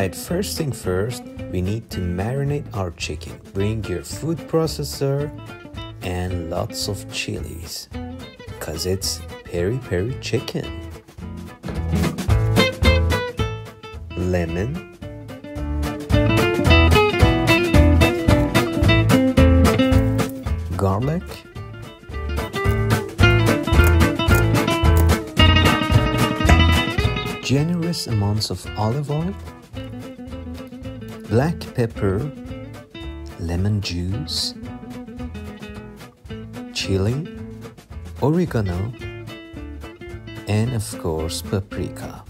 Alright, first thing first, we need to marinate our chicken. Bring your food processor and lots of chilies, cause it's peri peri chicken. Lemon, garlic, generous amounts of olive oil, black pepper, lemon juice, chilli, oregano, and of course paprika.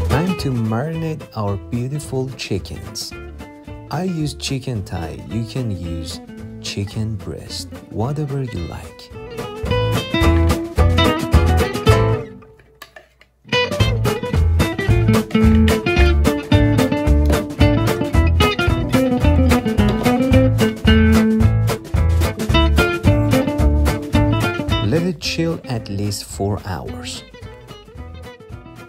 Time to marinate our beautiful chickens. I use chicken thigh. You can use chicken breast, whatever you like. Let it chill at least 4 hours.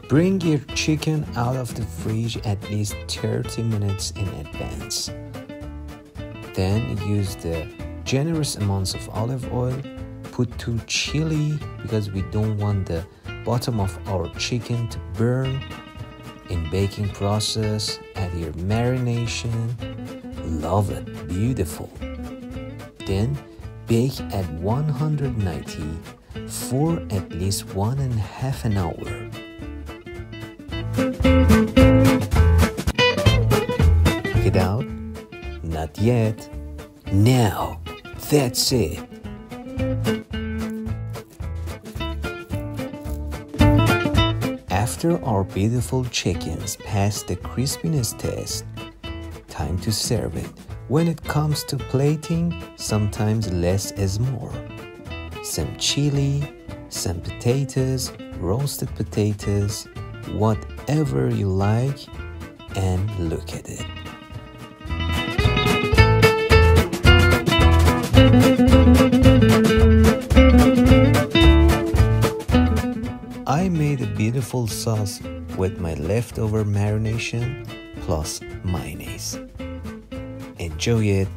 Bring your chicken out of the fridge at least 30 minutes in advance. Then use the generous amounts of olive oil. Put 2 chili because we don't want the bottom of our chicken to burn. In baking process, add your marination. Love it, beautiful. Then bake at 190 for at least 1.5 hours. Get out? Not yet. Now, that's it. After our beautiful chickens pass the crispiness test, time to serve it. When it comes to plating, sometimes less is more. Some chili, some potatoes, roasted potatoes, whatever you like, and look at it. I made a beautiful sauce with my leftover marination plus mayonnaise. Enjoy it!